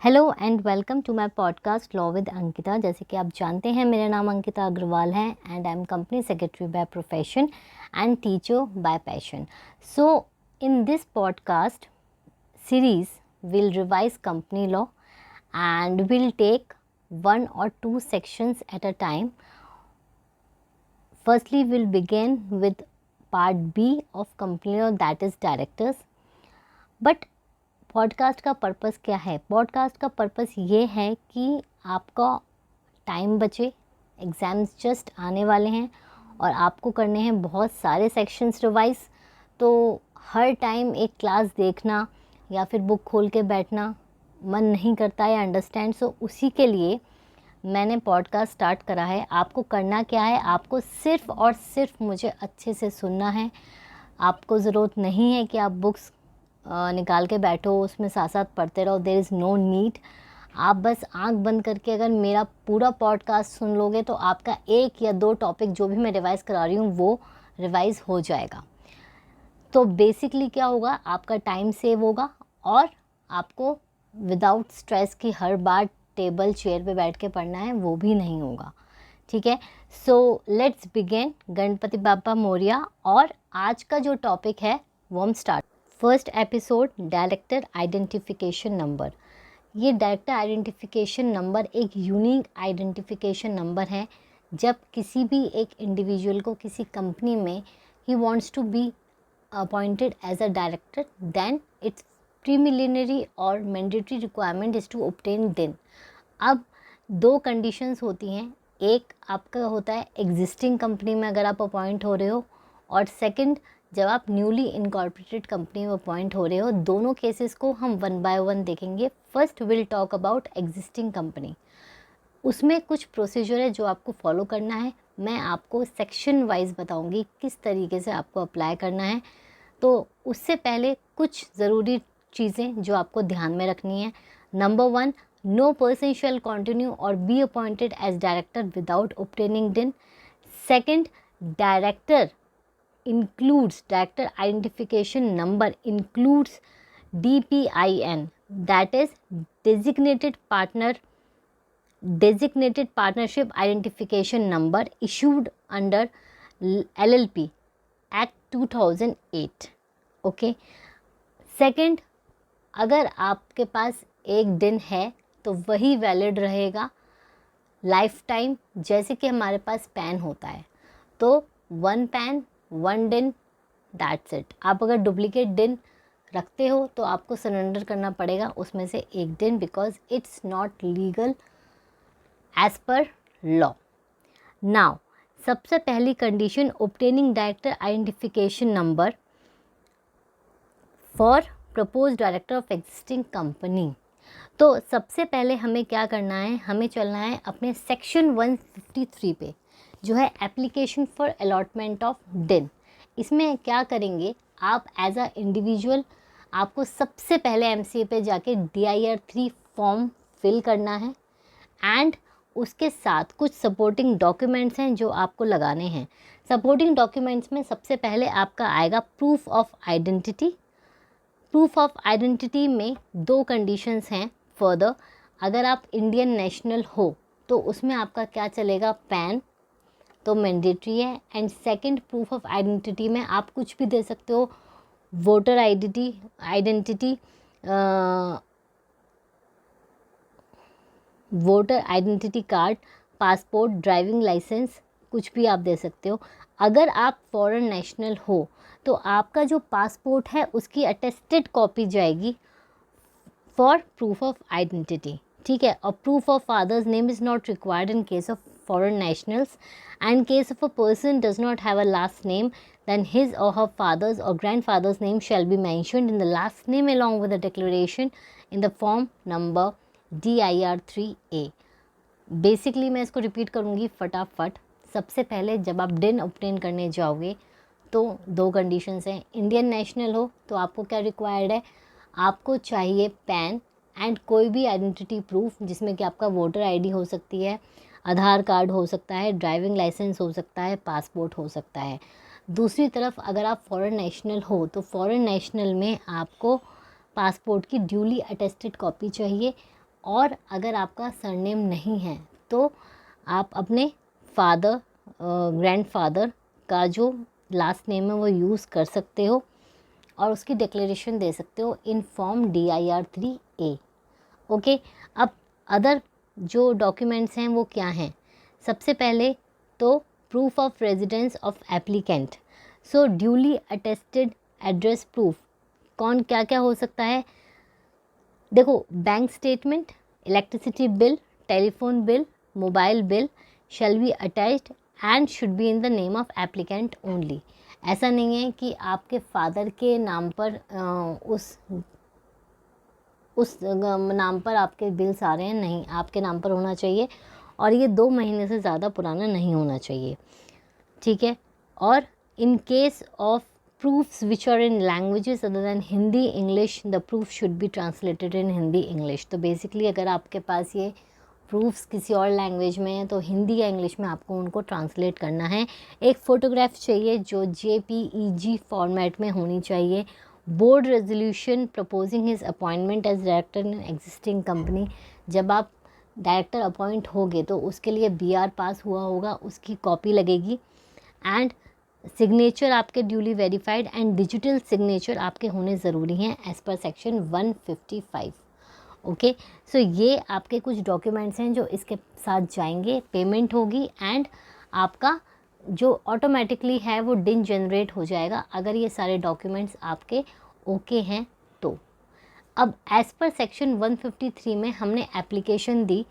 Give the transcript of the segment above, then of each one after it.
Hello and welcome to my podcast law with Ankita. जैसे कि आप जानते हैं, मेरा नाम अंकिता अग्रवाल है and I am company secretary by profession and teacher bye passion. So in this podcast series we'll revise company law and we'll take one or two sections at a time. Firstly, we'll begin with part B of company law, that is directors. But podcast का purpose क्या है? Podcast का purpose ये है कि आपका time बचे, exams just आने वाले हैं और आपको करने हैं बहुत सारे सेक्शंस रिवाइज। तो हर टाइम एक क्लास देखना या फिर बुक खोल के बैठना मन नहीं करता है अंडरस्टैंड। सो उसी के लिए मैंने पॉडकास्ट स्टार्ट करा है। आपको करना क्या है? आपको सिर्फ़ और सिर्फ मुझे अच्छे से सुनना है। आपको ज़रूरत नहीं है कि आप बुक्स निकाल के बैठो, उसमें साथ साथ पढ़ते रहो। There is no need. आप बस आंख बंद करके अगर मेरा पूरा पॉडकास्ट सुन लोगे तो आपका एक या दो टॉपिक जो भी मैं रिवाइज करा रही हूँ वो रिवाइज हो जाएगा। तो बेसिकली क्या होगा, आपका टाइम सेव होगा और आपको विदाउट स्ट्रेस की हर बार टेबल चेयर पे बैठ के पढ़ना है वो भी नहीं होगा। ठीक है, so let's begin. Ganpati Bappa Morya. और आज का जो टॉपिक है वो हम start. First episode, director identification number. ये डायरेक्टर आइडेंटिफिकेशन नंबर एक यूनिक आइडेंटिफिकेशन नंबर है। जब किसी भी एक इंडिविजुअल को किसी कंपनी में he wants to be appointed as a director, then it's preliminary और mandatory requirement is to obtain DIN. अब दो कंडीशंस होती हैं। एक आपका होता है एग्जिस्टिंग कंपनी में अगर आप अपॉइंट हो रहे हो, और सेकंड जब आप न्यूली इनकॉर्पोरेटेड कंपनी में अपॉइंट हो रहे हो। दोनों केसेस को हम वन बाय वन देखेंगे। First will talk about existing company. उसमें कुछ प्रोसीजर है जो आपको फॉलो करना है। मैं आपको सेक्शन वाइज बताऊंगी किस तरीके से आपको अप्लाई करना है। तो उससे पहले कुछ ज़रूरी चीज़ें जो आपको ध्यान में रखनी है। Number 1, no person shall continue or be appointed as director without obtaining DIN. Second, director director identification number includes DPIN, that is designated partnership identification number issued under LLP Act 2008. Okay. Second, अगर आपके पास एक दिन है तो वही valid रहेगा life time. जैसे कि हमारे पास पैन होता है तो 1 पैन 1 दिन, दैट्स इट। आप अगर डुप्लीकेट दिन रखते हो तो आपको सरेंडर करना पड़ेगा उसमें से एक दिन, because it's not legal as per law. Now, सबसे पहली condition, obtaining director identification number for propose director of existing company. तो सबसे पहले हमें क्या करना है, हमें चलना है अपने सेक्शन 153 पे, जो है एप्लीकेशन फॉर अलॉटमेंट ऑफ दिन। इसमें क्या करेंगे आप एज अ इंडिविजुअल, आपको सबसे पहले एमसीए पे जाके DIR 3 फॉर्म फिल करना है एंड उसके साथ कुछ सपोर्टिंग डॉक्यूमेंट्स हैं जो आपको लगाने हैं। सपोर्टिंग डॉक्यूमेंट्स में सबसे पहले आपका आएगा proof of identity. Proof of identity में दो कंडीशंस हैं फर्दर। अगर आप इंडियन नेशनल हो तो उसमें आपका क्या चलेगा, पैन तो मैंडेटरी है। And second, proof of identity में आप कुछ भी दे सकते हो, voter identity voter identity card, passport, driving licence, कुछ भी आप दे सकते हो। अगर आप फॉरेन नेशनल हो तो आपका जो पासपोर्ट है उसकी अटेस्टेड कॉपी जाएगी फॉर प्रूफ ऑफ आइडेंटिटी। ठीक है, और proof of father's name is not required in case of foreign nationals, and case of a person does not have a last name, then his or her father's or grandfather's name shall be mentioned in the last name along with the declaration in the form number DIR 3A. Basically मैं इसको repeat करूँगी फटाफट। सबसे पहले जब आप डिन obtain करने जाओगे तो दो कंडीशंस हैं। इंडियन नेशनल हो तो आपको क्या रिक्वायर्ड है, आपको चाहिए पैन एंड कोई भी आइडेंटिटी प्रूफ, जिसमें कि आपका वोटर आईडी हो सकती है, आधार कार्ड हो सकता है, ड्राइविंग लाइसेंस हो सकता है, पासपोर्ट हो सकता है। दूसरी तरफ अगर आप फॉरेन नेशनल हो तो फॉरेन नेशनल में आपको पासपोर्ट की ड्यूली अटेस्टेड कॉपी चाहिए और अगर आपका सरनेम नहीं है तो आप अपने फादर ग्रैंडफादर का जो लास्ट नेम है वो यूज़ कर सकते हो और उसकी डिक्लेरेशन दे सकते हो इन फॉर्म DIR-3A। ओके, अब अदर जो डॉक्यूमेंट्स हैं वो क्या हैं? सबसे पहले तो proof of residence of applicant. So duly attested address proof कौन क्या क्या हो सकता है? देखो, bank statement, electricity bill, telephone bill, mobile bill shall be attached and should be in the name of applicant only. ऐसा नहीं है कि आपके फादर के नाम पर उस नाम पर आपके बिल्स आ रहे हैं, नहीं, आपके नाम पर होना चाहिए और ये 2 महीने से ज़्यादा पुराना नहीं होना चाहिए, ठीक है। और in case of proofs which are in languages other than Hindi English, the proof should be translated in Hindi English। तो बेसिकली अगर आपके पास ये प्रूफ्स किसी और लैंग्वेज में है तो हिंदी या इंग्लिश में आपको उनको ट्रांसलेट करना है। एक फ़ोटोग्राफ चाहिए जो JPEG फॉर्मेट में होनी चाहिए। Board resolution proposing his appointment as director in existing company. जब आप डायरेक्टर अपॉइंट होगे तो उसके लिए BR पास हुआ होगा, उसकी कॉपी लगेगी। एंड सिग्नेचर आपके duly verified and digital signature आपके होने ज़रूरी हैं एज़ पर सेक्शन 155। ओके, सो ये आपके कुछ डॉक्यूमेंट्स हैं जो इसके साथ जाएंगे। पेमेंट होगी एंड आपका जो ऑटोमेटिकली है वो डिन जनरेट हो जाएगा अगर ये सारे डॉक्यूमेंट्स आपके ओके हैं तो। अब एज़ पर सेक्शन 153 में हमने एप्लीकेशन दी।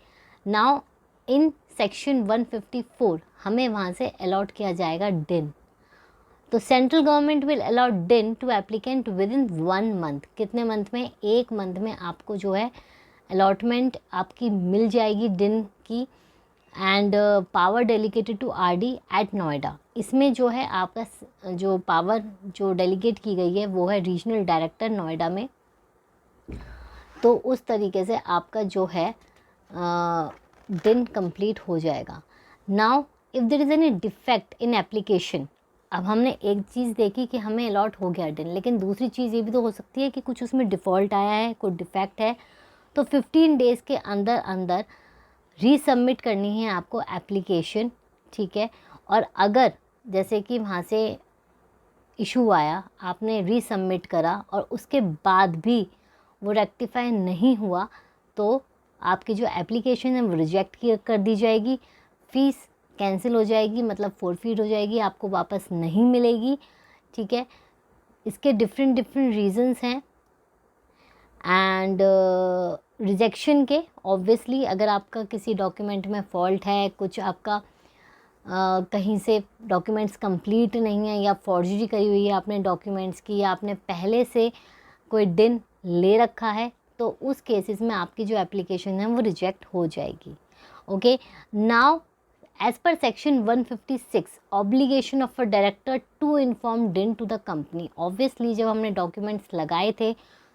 नाउ इन सेक्शन 154 हमें वहाँ से अलॉट किया जाएगा डिन। तो central government will allot DIN to applicant within 1 month. कितने मंथ में? 1 मंथ में आपको जो है अलॉटमेंट आपकी मिल जाएगी डिन की। And power delegated to RD at Noida. इसमें जो है आपका जो पावर जो डेलीगेट की गई है वो है रीजनल डायरेक्टर नोएडा में। तो उस तरीके से आपका जो है दिन कंप्लीट हो जाएगा। Now if there is any defect in application, अब हमने एक चीज़ देखी कि हमें अलॉट हो गया डिन, लेकिन दूसरी चीज़ ये भी तो हो सकती है कि कुछ उसमें डिफ़ॉल्ट आया है, कोई डिफेक्ट है, तो 15 डेज़ के अंदर अंदर रीसबमिट करनी है आपको एप्लीकेशन, ठीक है। और अगर जैसे कि वहाँ से इशू आया, आपने रीसबमिट करा और उसके बाद भी वो रेक्टिफाई नहीं हुआ तो आपकी जो एप्लीकेशन है वो रिजेक्ट कर दी जाएगी, फ़ीस कैंसिल हो जाएगी, मतलब फोरफीट हो जाएगी, आपको वापस नहीं मिलेगी, ठीक है। इसके डिफरेंट रीजंस हैं एंड रिजेक्शन के। ऑब्वियसली अगर आपका किसी डॉक्यूमेंट में फॉल्ट है, कुछ आपका कहीं से डॉक्यूमेंट्स कंप्लीट नहीं है या फॉर्जरी करी हुई है आपने डॉक्यूमेंट्स की, या आपने पहले से कोई डिन ले रखा है, तो उस केसेस में आपकी जो एप्लीकेशन है वो रिजेक्ट हो जाएगी। Okay, now as per section 156 obligation of a director to inform DIN to the company. Obviously जब हमने डॉक्यूमेंट्स लगाए थे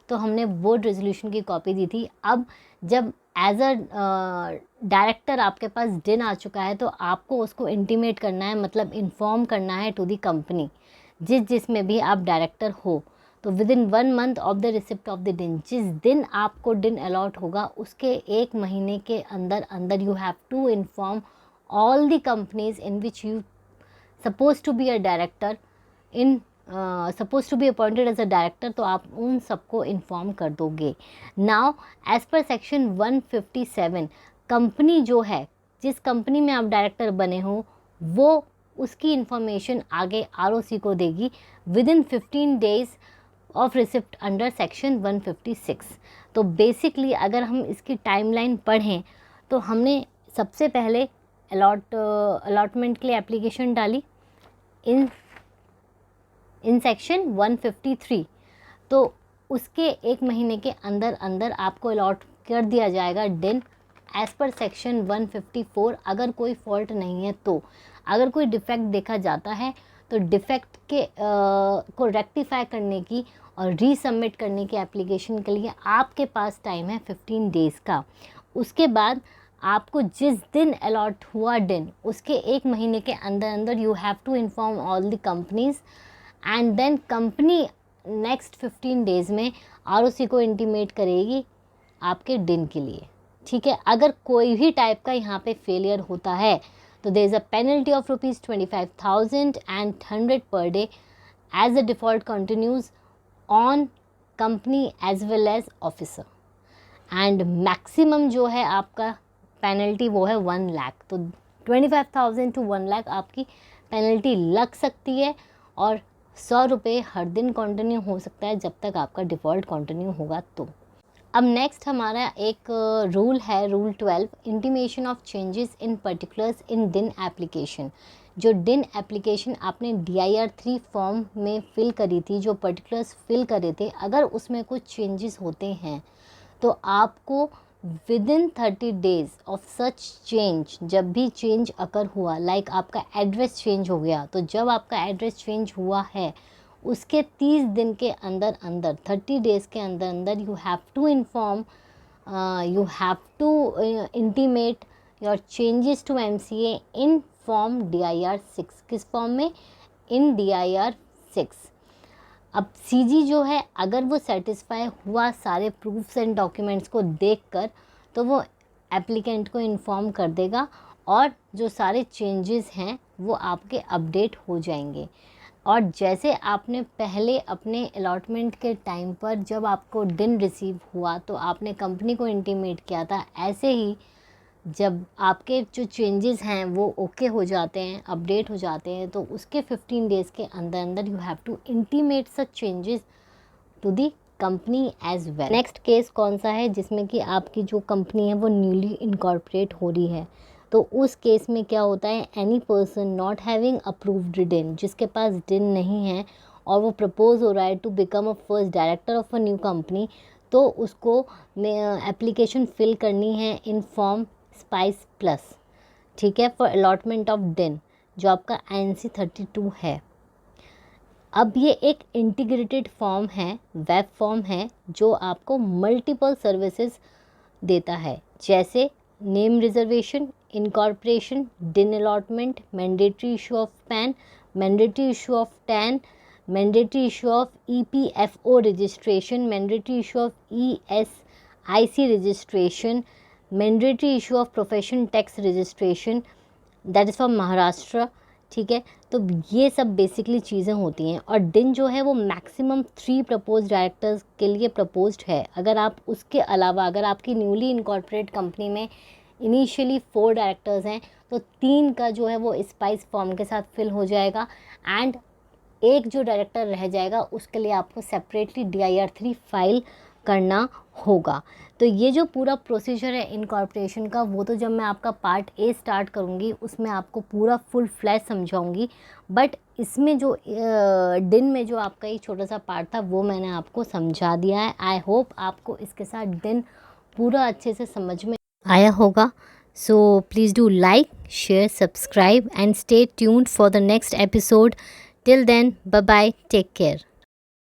तो हमने बोर्ड रेजोल्यूशन की कॉपी दी थी। अब जब एज अ डायरेक्टर आपके पास डिन आ चुका है तो आपको उसको इंटीमेट करना है, मतलब इन्फॉर्म करना है टू द कंपनी जिसमें भी आप डायरेक्टर हो। तो with in 1 month of the receipt of the डिन, जिस दिन आपको डिन अलॉट होगा उसके 1 महीने के अंदर अंदर you have to inform all the companies in which you supposed to be a director in supposed to be appointed as a director, तो आप उन सबको इन्फॉर्म कर दोगे। Now as per section 157 company जो है, जिस कंपनी में आप डायरेक्टर बने हो, वो उसकी इन्फॉर्मेशन आगे ROC को देगी with in 15 days of receipt under section 156। तो बेसिकली अगर हम इसकी टाइमलाइन पढ़ें तो हमने सबसे पहले अलॉटमेंट के लिए एप्लीकेशन डाली इन सेक्शन 153, तो उसके 1 महीने के अंदर अंदर आपको अलॉट कर दिया जाएगा डिन एज़ पर सेक्शन 154। अगर कोई फॉल्ट नहीं है तो, अगर कोई डिफेक्ट देखा जाता है तो डिफेक्ट के को रेक्टिफाई करने की और रीसबमिट करने की एप्लीकेशन के लिए आपके पास टाइम है 15 डेज़ का। उसके बाद आपको जिस दिन अलॉट हुआ डिन उसके 1 महीने के अंदर अंदर you have to inform all the companies and then company next 15 days में ROC को इंटीमेट करेगी आपके डिन के लिए। ठीक है। अगर कोई भी टाइप का यहाँ पे फेलियर होता है तो there is a penalty of ₹25,000 and 100 per day as a default continues on company as well as officer. And maximum जो है आपका पेनल्टी वो है 1 लाख। तो 25,000 to 1 लाख आपकी पेनल्टी लग सकती है और 100 रुपये हर दिन कंटिन्यू हो सकता है जब तक आपका डिफ़ॉल्ट कंटिन्यू होगा तो। अब नेक्स्ट हमारा एक रूल है, rule 12, intimation of changes in particulars in DIN application. जो डिन एप्लीकेशन आपने DIR-3 फॉर्म में फिल करी थी, जो पर्टिकुलर्स फिल करे थे, अगर उसमें कुछ चेंजेस होते हैं तो आपको within 30 days of such change, जब भी चेंज अकर हुआ, लाइक आपका एड्रेस चेंज हो गया, तो जब आपका एड्रेस चेंज हुआ है उसके 30 दिन के अंदर अंदर, 30 डेज़ के अंदर अंदर you have to inform, you have to intimate your changes to MCA in form DIR-6। किस फॉर्म में? इन DIR-6। अब CG जो है अगर वो सेटिस्फाई हुआ सारे प्रूफ्स एंड डॉक्यूमेंट्स को देखकर, तो वो एप्लीकेंट को इन्फॉर्म कर देगा और जो सारे चेंजेस हैं वो आपके अपडेट हो जाएंगे। और जैसे आपने पहले अपने अलॉटमेंट के टाइम पर जब आपको डिन रिसीव हुआ तो आपने कंपनी को इंटीमेट किया था, ऐसे ही जब आपके जो चेंजेस हैं वो ओके हो जाते हैं, अपडेट हो जाते हैं, तो उसके 15 डेज़ के अंदर अंदर you have to intimate such changes to the company as well. Next case कौन सा है? जिसमें कि आपकी जो कंपनी है वो न्यूली इनकॉर्पोरेट हो रही है। तो उस केस में क्या होता है, any person not having approved डिन, जिसके पास डिन नहीं है और वो प्रपोज हो रहा है to become a first director of a new company, तो उसको एप्लीकेशन फिल करनी है इन फॉर्म स्पाइस प्लस, ठीक है, फॉर अलॉटमेंट ऑफ डिन, जो आपका INC 32 है। अब ये एक इंटीग्रेटेड फॉर्म है, वेब फॉर्म है, जो आपको मल्टीपल सर्विसेज देता है, जैसे नेम रिजर्वेशन, इनकॉर्पोरेशन, डिन allotment, mandatory issue of pan, mandatory issue of tan, mandatory issue of EPFO registration, mandatory issue of ESIC registration, mandatory issue of profession tax registration, that is for Maharashtra, ठीक है। तो ये सब basically चीज़ें होती हैं। और डिन जो है वो मैक्सिमम 3 प्रपोज डायरेक्टर्स के लिए प्रपोज्ड है। अगर आप उसके अलावा, अगर आपकी न्यूली इनकॉर्पोरेट कंपनी में इनिशियली 4 डायरेक्टर्स हैं तो 3 का जो है वो स्पाइस फॉर्म के साथ फिल हो जाएगा एंड एक जो डायरेक्टर रह जाएगा उसके लिए आपको सेपरेटली DIR-3 फाइल करना होगा। तो ये जो पूरा प्रोसीजर है इनकॉर्पोरेशन का, वो तो जब मैं आपका पार्ट A स्टार्ट करूँगी उसमें आपको पूरा फुल फ्लैश समझाऊँगी, बट इसमें जो डिन में जो आपका ये छोटा सा पार्ट था वो मैंने आपको समझा दिया है। आई होप आपको इसके साथ डिन पूरा अच्छे से समझ में आया होगा। So please do like, share, subscribe and stay tuned for the next episode. Till then, bye bye, take care.